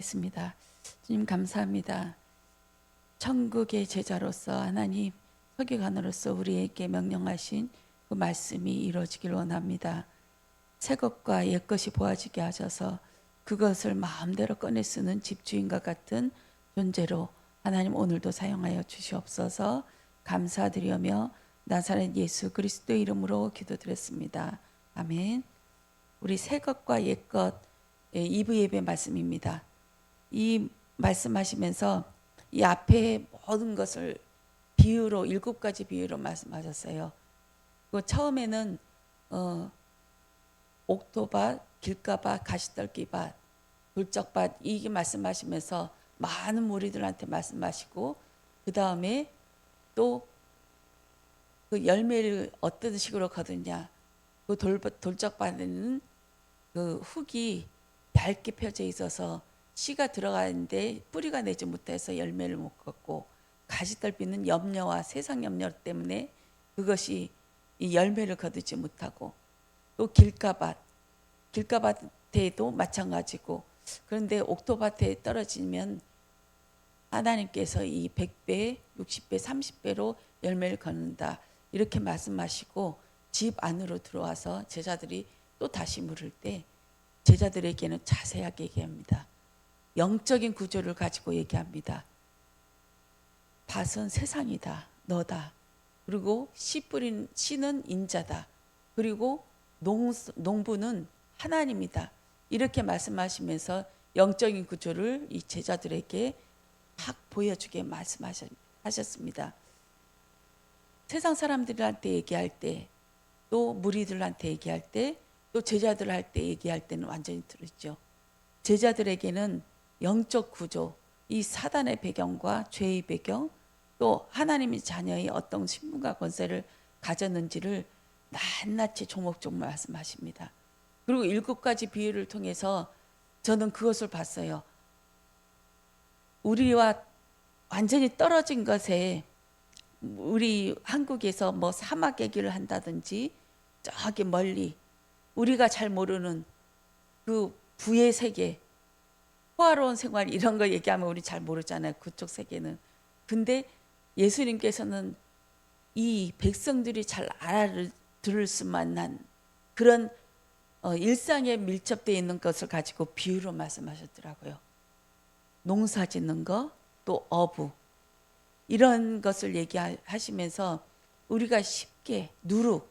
있습니다. 주님 감사합니다. 천국의 제자로서 하나님 서기관으로서 우리에게 명령하신 그 말씀이 이루어지길 원합니다. 새 것과 옛 것이 보아지게 하셔서 그것을 마음대로 꺼내 쓰는 집주인과 같은 존재로 하나님 오늘도 사용하여 주시옵소서. 감사드리며 나사렛 예수 그리스도의 이름으로 기도드렸습니다. 아멘. 우리 새 것과 옛 것 2부 예배 말씀입니다. 이 말씀하시면서 이 앞에 모든 것을 비유로 7가지 비유로 말씀하셨어요. 그 처음에는 옥토밭, 길가밭, 가시떨기밭, 돌적밭 이게 말씀하시면서 많은 무리들한테 말씀하시고 그 다음에 또 그 열매를 어떤 식으로 거두냐. 그 돌적밭에는 그 흙이 얇게 펴져 있어서 씨가 들어가는데 뿌리가 내지 못해서 열매를 못 걷고, 가시떨비는 염려와 세상 염려 때문에 그것이 이 열매를 거두지 못하고, 또 길가밭에도 마찬가지고, 그런데 옥토밭에 떨어지면 하나님께서 이 100배, 60배, 30배로 열매를 거둔다 이렇게 말씀하시고 집 안으로 들어와서 제자들이 또 다시 물을 때 제자들에게는 자세하게 얘기합니다. 영적인 구조를 가지고 얘기합니다. 밭은 세상이다, 너다. 그리고 씨 뿌린 씨는 인자다. 그리고 농부는 하나님이다. 이렇게 말씀하시면서 영적인 구조를 이 제자들에게 확 보여주게 말씀하셨습니다. 세상 사람들한테 얘기할 때, 또 무리들한테 얘기할 때, 또 제자들한테 얘기할 때는 완전히 다르죠. 제자들에게는 영적 구조, 이 사단의 배경과 죄의 배경, 또 하나님의 자녀의 어떤 신분과 권세를 가졌는지를 낱낱이 조목조목 말씀하십니다. 그리고 7가지 비유를 통해서 저는 그것을 봤어요. 우리와 완전히 떨어진 것에, 우리 한국에서 뭐 사막 얘기를 한다든지 저기 멀리 우리가 잘 모르는 그 부의 세계, 호화로운 생활 이런 거 얘기하면 우리 잘 모르잖아요. 그쪽 세계는. 근데 예수님께서는 이 백성들이 잘 알아들을 수만한 그런 일상에 밀접되어 있는 것을 가지고 비유로 말씀하셨더라고요. 농사 짓는 거, 또 어부 이런 것을 얘기하시면서 우리가 쉽게 누룩,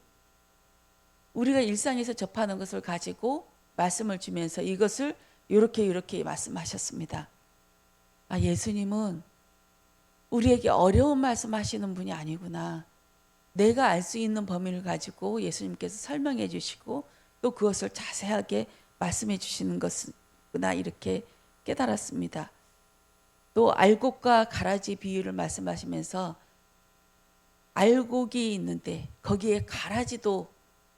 우리가 일상에서 접하는 것을 가지고 말씀을 주면서 이것을 이렇게 말씀하셨습니다. 예수님은 우리에게 어려운 말씀하시는 분이 아니구나. 내가 알 수 있는 범위를 가지고 예수님께서 설명해 주시고 또 그것을 자세하게 말씀해 주시는 것이구나 이렇게 깨달았습니다. 또 알곡과 가라지 비유를 말씀하시면서 알곡이 있는데 거기에 가라지도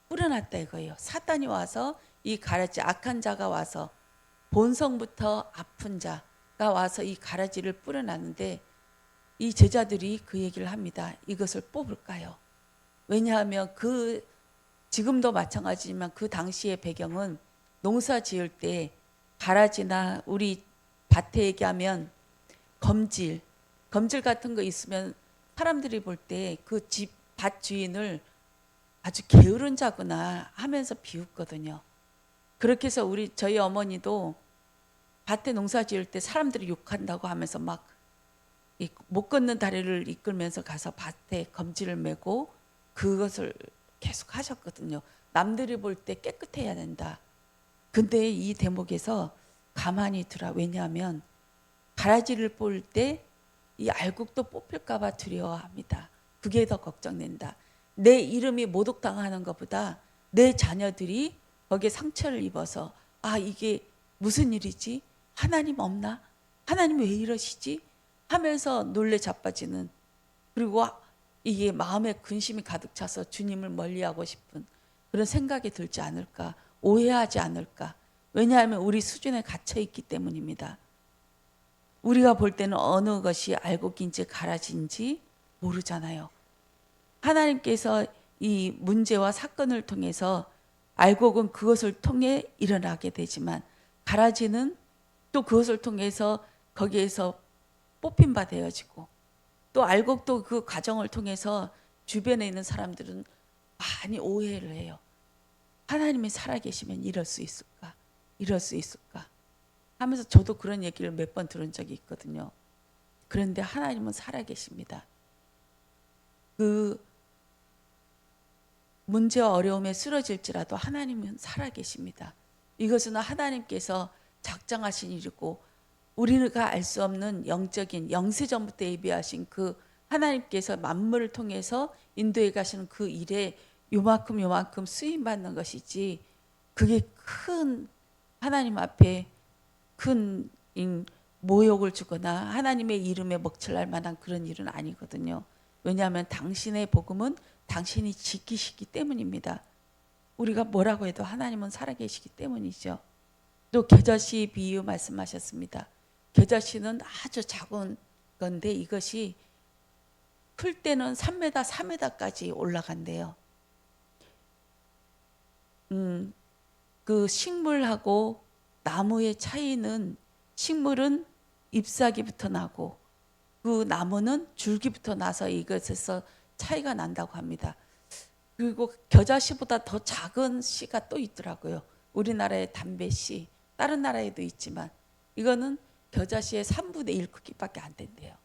뿌려놨다 이거예요. 사탄이 와서 이 가라지, 악한 자가 와서 본성부터 아픈 자가 와서 이 가라지를 뿌려놨는데 이 제자들이 그 얘기를 합니다. 이것을 뽑을까요? 왜냐하면 지금도 마찬가지지만 그 당시의 배경은 농사 지을 때 가라지나 우리 밭에 얘기하면 검질 같은 거 있으면 사람들이 볼 때 그 집 밭 주인을 아주 게으른 자구나 하면서 비웃거든요. 그렇게 해서 저희 어머니도 밭에 농사 지을 때 사람들이 욕한다고 하면서 막 못 걷는 다리를 이끌면서 가서 밭에 검지를 메고 그것을 계속 하셨거든요. 남들이 볼 때 깨끗해야 된다. 근데 이 대목에서 가만히 들어. 왜냐하면 가라지를 뽑을 때 이 알곡도 뽑힐까 봐 두려워합니다. 그게 더 걱정된다. 내 이름이 모독당하는 것보다 내 자녀들이 거기에 상처를 입어서 이게 무슨 일이지? 하나님 없나? 하나님 왜 이러시지? 하면서 놀래 자빠지는, 그리고 이게 마음에 근심이 가득 차서 주님을 멀리하고 싶은 그런 생각이 들지 않을까? 오해하지 않을까? 왜냐하면 우리 수준에 갇혀 있기 때문입니다. 우리가 볼 때는 어느 것이 알곡인지 가라지인지 모르잖아요. 하나님께서 이 문제와 사건을 통해서 알곡은 그것을 통해 일어나게 되지만 가라지는 또 그것을 통해서 거기에서 뽑힌 바 되어지고, 또 알고 또 그 과정을 통해서 주변에 있는 사람들은 많이 오해를 해요. 하나님이 살아계시면 이럴 수 있을까? 이럴 수 있을까? 하면서 저도 그런 얘기를 몇 번 들은 적이 있거든요. 그런데 하나님은 살아계십니다. 그 문제와 어려움에 쓰러질지라도 하나님은 살아계십니다. 이것은 하나님께서 작정하신 일이고, 우리가 알 수 없는 영적인 영세전부터 예비하신 그 하나님께서 만물을 통해서 인도해 가시는 그 일에 요만큼 쓰임 받는 것이지, 그게 큰 하나님 앞에 큰 모욕을 주거나 하나님의 이름에 먹칠할 만한 그런 일은 아니거든요. 왜냐하면 당신의 복음은 당신이 지키시기 때문입니다. 우리가 뭐라고 해도 하나님은 살아계시기 때문이죠. 또 겨자씨 비유 말씀하셨습니다. 겨자씨는 아주 작은 건데 이것이 클 때는 3m, 4m까지 올라간대요. 그 식물하고 나무의 차이는, 식물은 잎사귀부터 나고 그 나무는 줄기부터 나서 이것에서 차이가 난다고 합니다. 그리고 겨자씨보다 더 작은 씨가 또 있더라고요. 우리나라의 담배씨, 다른 나라에도 있지만 이거는 겨자씨의 3분의 1 크기밖에 안 된대요.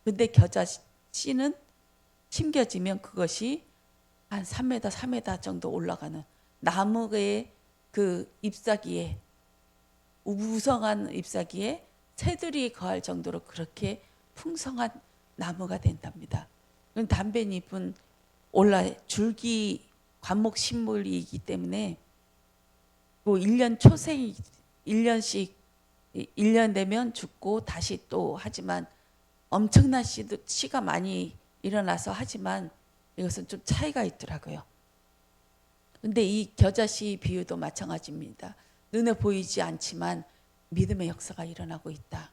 근데 겨자씨는 심겨지면 그것이 한 3m, 4m 정도 올라가는, 나무의 그 잎사귀에, 우성한 잎사귀에 새들이 거할 정도로 그렇게 풍성한 나무가 된답니다. 담배잎은 줄기 관목 식물이기 때문에 그 1년 초생, 1년씩 1년 되면 죽고 다시 또 하지만 엄청난 씨가 많이 일어나서 하지만 이것은 좀 차이가 있더라고요. 근데 이 겨자씨 비유도 마찬가지입니다. 눈에 보이지 않지만 믿음의 역사가 일어나고 있다.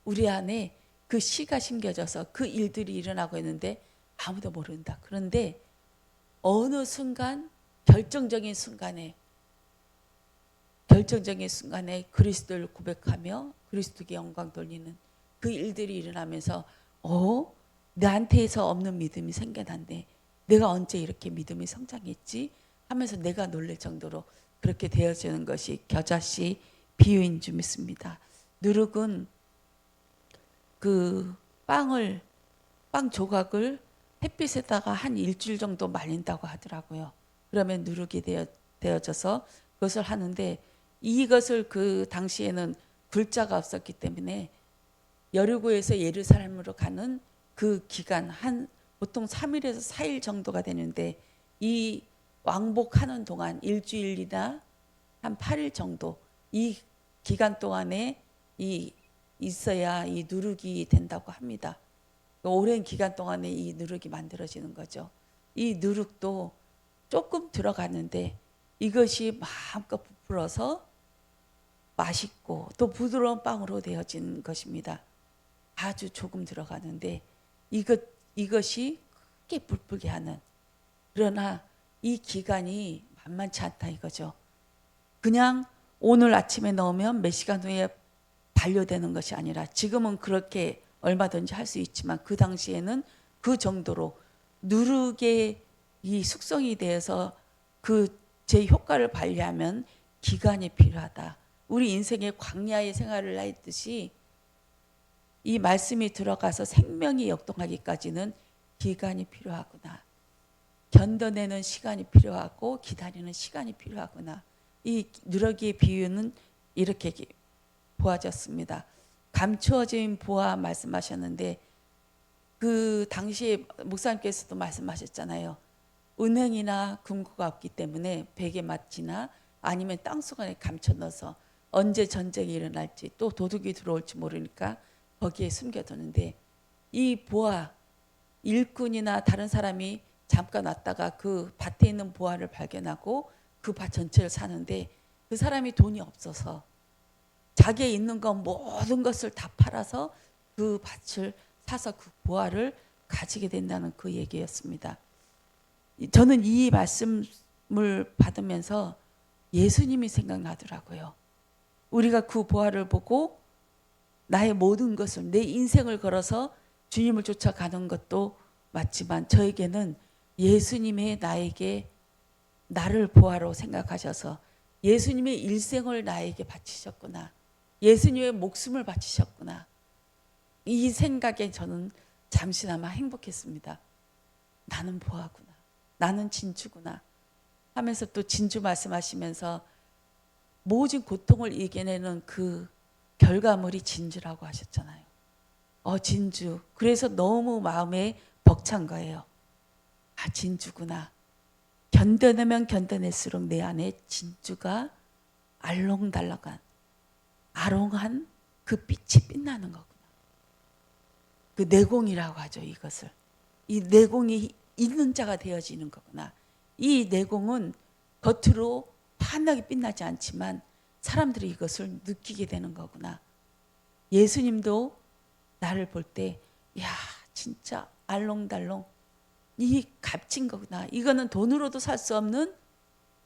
우리 안에 그 씨가 심겨져서 그 일들이 일어나고 있는데 아무도 모른다. 그런데 어느 순간, 결정적인 순간에 그리스도를 고백하며 그리스도께 영광 돌리는 그 일들이 일어나면서 나한테서 없는 믿음이 생겨났네. 내가 언제 이렇게 믿음이 성장했지? 하면서 내가 놀랄 정도로 그렇게 되어지는 것이 겨자씨 비유인 줄 믿습니다. 누룩은 그 빵 조각을 햇빛에다가 한 일주일 정도 말린다고 하더라고요. 그러면 누룩이 되어져서 그것을 하는데, 이것을 그 당시에는 굴자가 없었기 때문에 여리고에서 예루살렘으로 가는 그 기간 보통 3일에서 4일 정도가 되는데, 이 왕복하는 동안 일주일이나 한 8일 정도, 이 기간 동안에 있어야 이 누룩이 된다고 합니다. 오랜 기간 동안에 이 누룩이 만들어지는 거죠. 이 누룩도 조금 들어가는데 이것이 마음껏 부풀어서 맛있고 또 부드러운 빵으로 되어진 것입니다. 아주 조금 들어가는데 이것이 크게 불풀게 하는, 그러나 이 기간이 만만치 않다 이거죠. 그냥 오늘 아침에 넣으면 몇 시간 후에 반려되는 것이 아니라, 지금은 그렇게 얼마든지 할 수 있지만 그 당시에는 그 정도로 누룩의 이 숙성이 되어서 제 효과를 발휘하면 기간이 필요하다. 우리 인생의 광야의 생활을 했듯이 이 말씀이 들어가서 생명이 역동하기까지는 기간이 필요하구나. 견뎌내는 시간이 필요하고 기다리는 시간이 필요하구나. 이 누룩의 비유는 이렇게 보아졌습니다. 감추어진 보화 말씀하셨는데, 그 당시에 목사님께서도 말씀하셨잖아요. 은행이나 금고가 없기 때문에 베개 맞지나 아니면 땅속에 감춰 넣어서 언제 전쟁이 일어날지 또 도둑이 들어올지 모르니까 거기에 숨겨두는데, 이 보화, 일꾼이나 다른 사람이 잠깐 왔다가 그 밭에 있는 보화를 발견하고 그 밭 전체를 사는데, 그 사람이 돈이 없어서 자기의 있는 것 모든 것을 다 팔아서 그 밭을 사서 그 보화를 가지게 된다는 그 얘기였습니다. 저는 이 말씀을 받으면서 예수님이 생각나더라고요. 우리가 그 보화를 보고 나의 모든 것을, 내 인생을 걸어서 주님을 쫓아가는 것도 맞지만 저에게는 예수님의 나에게 나를 보화로 생각하셔서 예수님의 일생을 나에게 바치셨구나. 예수님의 목숨을 바치셨구나. 이 생각에 저는 잠시나마 행복했습니다. 나는 보화구나. 나는 진주구나. 하면서 또 진주 말씀하시면서 모든 고통을 이겨내는 그 결과물이 진주라고 하셨잖아요. 진주. 그래서 너무 마음에 벅찬 거예요. 아, 진주구나. 견뎌내면 견뎌낼수록 내 안에 진주가 알록달록한, 아롱한 그 빛이 빛나는 거구나. 그 내공이라고 하죠, 이것을. 이 내공이 있는 자가 되어지는 거구나. 이 내공은 겉으로 환하게 빛나지 않지만 사람들이 이것을 느끼게 되는 거구나. 예수님도 나를 볼 때, 야, 진짜 알롱달롱 이 값진 거구나. 이거는 돈으로도 살 수 없는,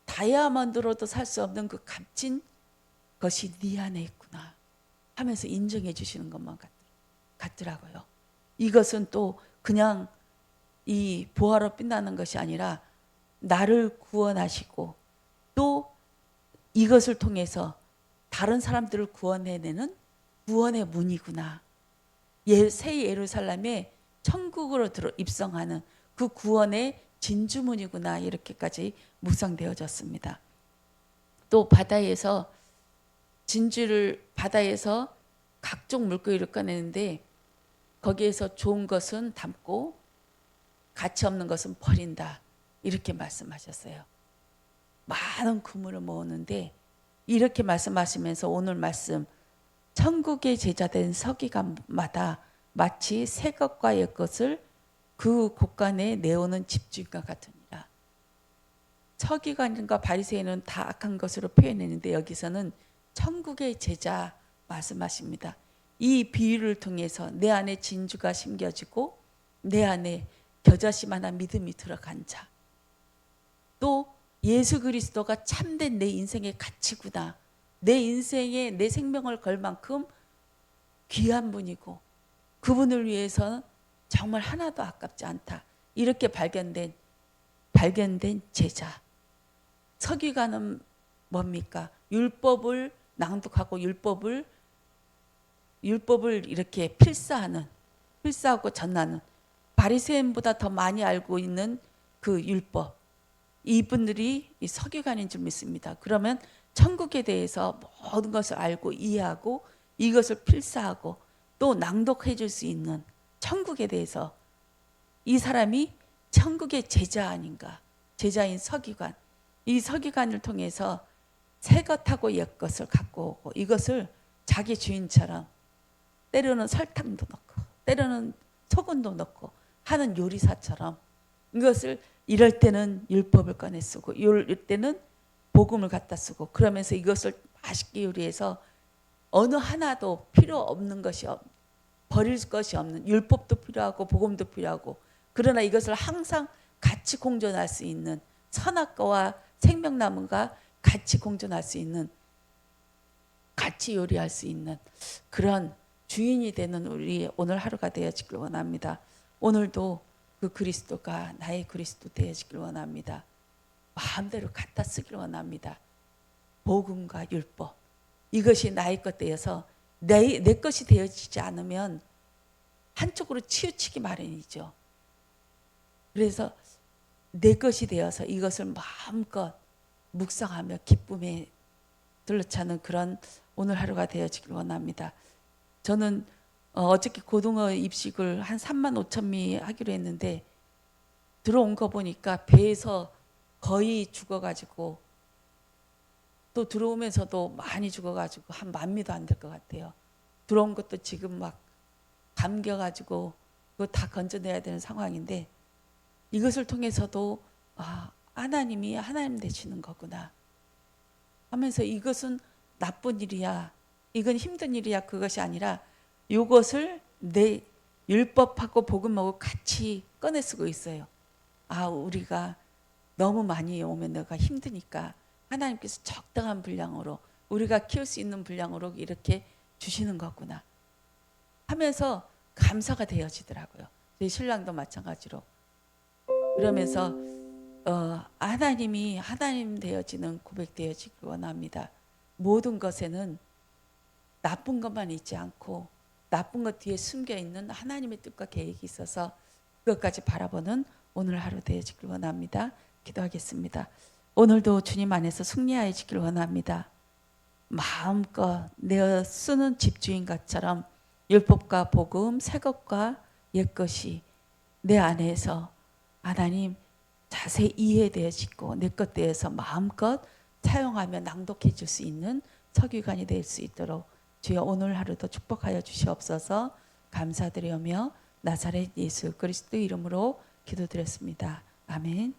다이아몬드로도 살 수 없는 그 값진 것이 네 안에 있구나 하면서 인정해 주시는 것만 같더라고요. 이것은 또 그냥 이 보화로 빛나는 것이 아니라 나를 구원하시고 또 이것을 통해서 다른 사람들을 구원해내는 구원의 문이구나. 새 예루살렘에 천국으로 입성하는 그 구원의 진주문이구나. 이렇게까지 묵상되어졌습니다. 또 바다에서 진주를 바다에서 각종 물고기를 꺼내는데 거기에서 좋은 것은 담고 가치 없는 것은 버린다. 이렇게 말씀하셨어요. 많은 그물을 모으는데 이렇게 말씀하시면서 오늘 말씀 천국의 제자된 서기관마다 마치 새 것과 옛 것을 그 곳간에 내오는 집주인과 같으니라. 서기관과 바리새인은 다 악한 것으로 표현했는데 여기서는 천국의 제자 말씀하십니다. 이 비유를 통해서 내 안에 진주가 심겨지고 내 안에 겨자씨만한 믿음이 들어간 자, 또 예수 그리스도가 참된 내 인생의 가치구나. 내 인생에 내 생명을 걸 만큼 귀한 분이고 그분을 위해서는 정말 하나도 아깝지 않다. 이렇게 발견된 제자. 서기관은 뭡니까? 율법을 낭독하고 율법을 이렇게 필사하고 전하는 바리새인보다 더 많이 알고 있는 그 율법. 이분들이 이 서기관인 줄 믿습니다. 그러면 천국에 대해서 모든 것을 알고 이해하고 이것을 필사하고 또 낭독해 줄 수 있는 천국에 대해서 이 사람이 천국의 제자 아닌가. 제자인 서기관. 이 서기관을 통해서 새 것하고 옛 것을 갖고 오고 이것을 자기 주인처럼 때로는 설탕도 넣고 때로는 소금도 넣고 하는 요리사처럼 이것을 이럴 때는 율법을 꺼내 쓰고 이럴 때는 복음을 갖다 쓰고 그러면서 이것을 맛있게 요리해서 어느 하나도 필요 없는 것이 버릴 것이 없는 율법도 필요하고 복음도 필요하고 그러나 이것을 항상 같이 공존할 수 있는 선악과와 생명나무가 같이 공존할 수 있는 같이 요리할 수 있는 그런 주인이 되는 우리 오늘 하루가 되어지길 원합니다. 오늘도 그 그리스도가 나의 그리스도 되어지길 원합니다. 마음대로 갖다 쓰길 원합니다. 복음과 율법 이것이 나의 것 되어서 내 것이 되어지지 않으면 한쪽으로 치우치기 마련이죠. 그래서 내 것이 되어서 이것을 마음껏 묵상하며 기쁨에 둘러차는 그런 오늘 하루가 되어지길 원합니다. 저는 어저께 고등어 입식을 한 3만 5천 미 하기로 했는데 들어온 거 보니까 배에서 거의 죽어가지고 또 들어오면서도 많이 죽어가지고 한 10,000미도 안 될 것 같아요. 들어온 것도 지금 막 감겨가지고 그거 다 건져내야 되는 상황인데 이것을 통해서도 하나님이 하나님 되시는 거구나 하면서 이것은 나쁜 일이야 이건 힘든 일이야 그것이 아니라 이것을 내 율법하고 복음하고 같이 꺼내 쓰고 있어요. 우리가 너무 많이 오면 내가 힘드니까 하나님께서 적당한 분량으로 우리가 키울 수 있는 분량으로 이렇게 주시는 거구나 하면서 감사가 되어지더라고요. 저희 신랑도 마찬가지로. 그러면서 하나님이 하나님 되어지는 고백되어지기 원합니다. 모든 것에는 나쁜 것만 있지 않고 나쁜 것 뒤에 숨겨 있는 하나님의 뜻과 계획이 있어서 그것까지 바라보는 오늘 하루 되어지길 원합니다. 기도하겠습니다. 오늘도 주님 안에서 승리하여지길 원합니다. 마음껏 내 쓰는 집주인 것처럼 율법과 복음, 새 것과 옛 것이 내 안에서 하나님 자세히 이해되어지고 내 것 대해서 마음껏 사용하며 낭독해 줄 수 있는 서기관이 될 수 있도록 주여 오늘 하루도 축복하여 주시옵소서. 감사드리며 나사렛 예수 그리스도 이름으로 기도드렸습니다. 아멘.